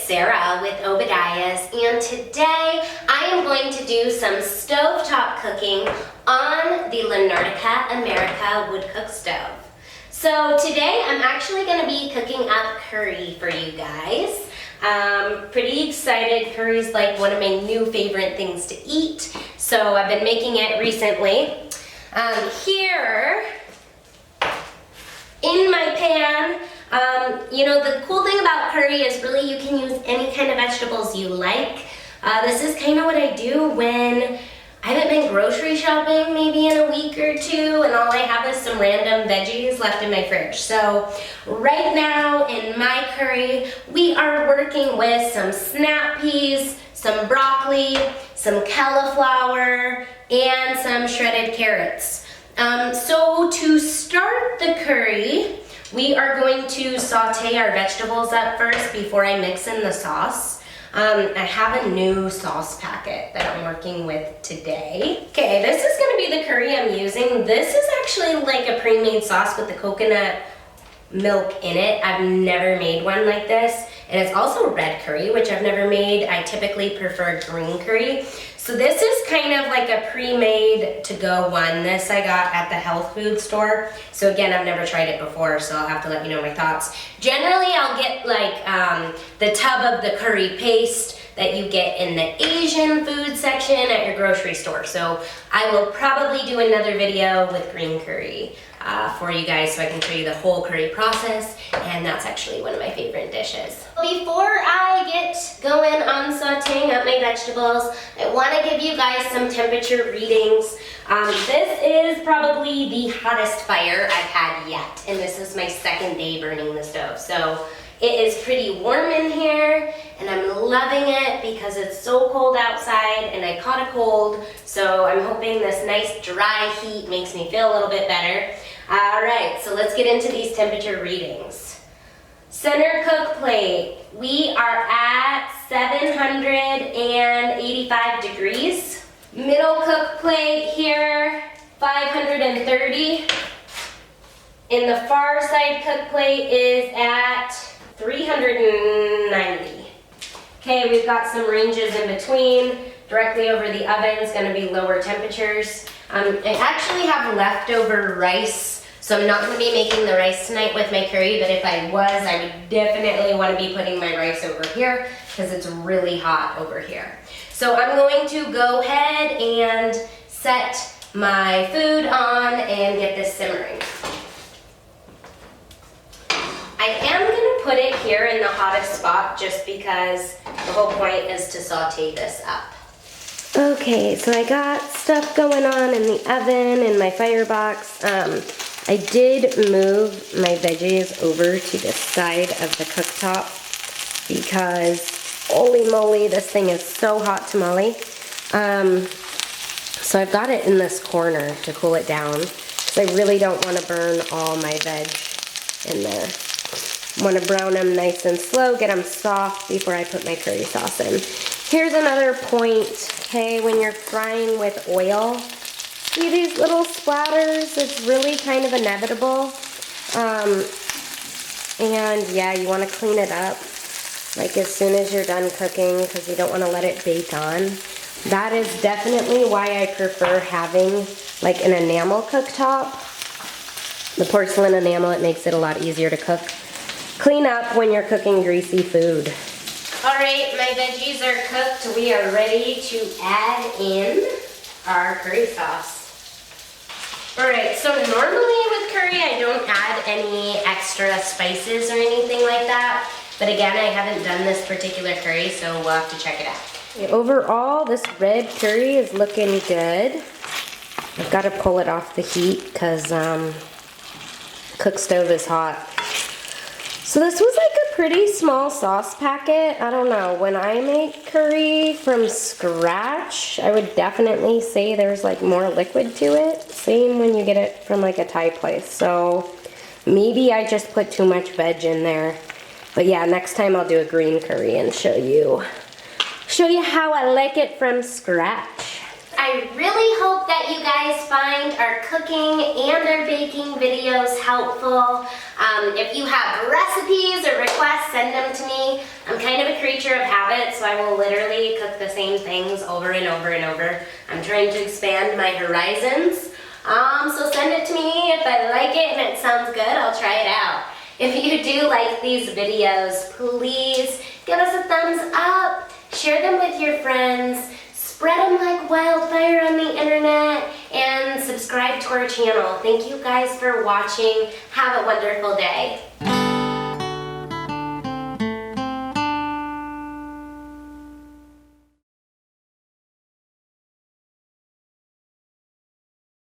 Sarah with Obadiah's, and today I am going to do some stovetop cooking on the Nordica America Cookstove. So today I'm actually going to be cooking up curry for you guys. Pretty excited. Curry's like one of my new favorite things to eat, so I've been making it recently. Here in my pan, you know, the cool thing about curry is really you can use any kind of vegetables you like. This is kind of what I do when I haven't been grocery shopping maybe in a week or two and all I have is some random veggies left in my fridge. So right now in my curry, we are working with some snap peas, some broccoli, some cauliflower, and some shredded carrots. So to start the curry, we are going to saute our vegetables up first before I mix in the sauce. I have a new sauce packet that I'm working with today. Okay, this is gonna be the curry I'm using. This is actually like a pre-made sauce with the coconut milk in it. I've never made one like this. And it's also red curry, which I've never made. I typically prefer green curry. So this is kind of like a pre-made to-go one. This I got at the health food store. So again, I've never tried it before, so I'll have to let you know my thoughts. Generally, I'll get like the tub of the curry paste that you get in the Asian food section at your grocery store. So I will probably do another video with green curry for you guys so I can show you the whole curry process, and that's actually one of my favorite dishes. Before I get going on sauteing up my vegetables, I want to give you guys some temperature readings. This is probably the hottest fire I've had yet, and this is my second day burning the stove. So it is pretty warm in here, and I'm loving it because it's so cold outside, and I caught a cold, so I'm hoping this nice dry heat makes me feel a little bit better. All right, so let's get into these temperature readings. Center cook plate, we are at 785 degrees. Middle cook plate here, 530. And the far side cook plate is at 390. Okay, we've got some ranges in between. Directly over the oven is going to be lower temperatures. I actually have leftover rice, so I'm not going to be making the rice tonight with my curry, but if I was, I would definitely want to be putting my rice over here because it's really hot over here. So I'm going to go ahead and set my food on and get this simmering. I am going to put it here in the hottest spot just because the whole point is to saute this up. Okay, so I got stuff going on in the oven and my firebox. I did move my veggies over to the side of the cooktop because holy moly, this thing is so hot tamale. So I've got it in this corner to cool it down because I really don't want to burn all my veg in there. Want to brown them nice and slow, get them soft before I put my curry sauce in. Here's another point, okay, when you're frying with oil, see these little splatters? It's really kind of inevitable. And yeah, you want to clean it up like as soon as you're done cooking because you don't want to let it bake on. That is definitely why I prefer having like an enamel cooktop. The porcelain enamel, it makes it a lot easier to cook. Clean up when you're cooking greasy food. All right, my veggies are cooked. We are ready to add in our curry sauce. All right, so normally with curry, I don't add any extra spices or anything like that. But again, I haven't done this particular curry, so we'll have to check it out. Overall, this red curry is looking good. I've got to pull it off the heat because cook stove is hot. So this was like a pretty small sauce packet. I don't know, when I make curry from scratch, I would definitely say there's like more liquid to it. Same when you get it from like a Thai place. So maybe I just put too much veg in there. But yeah, next time I'll do a green curry and show you how I like it from scratch. I really hope that you guys find our cooking and our baking videos helpful. If you have recipes or requests send them to me. I'm kind of a creature of habit, so I will literally cook the same things over and over and over. I'm trying to expand my horizons. So send it to me. If I like it and it sounds good, I'll try it out. If you do like these videos, please give us a thumbs up, share them with your friends, spread them like wildfire on the internet, and subscribe to our channel. Thank you guys for watching. Have a wonderful day.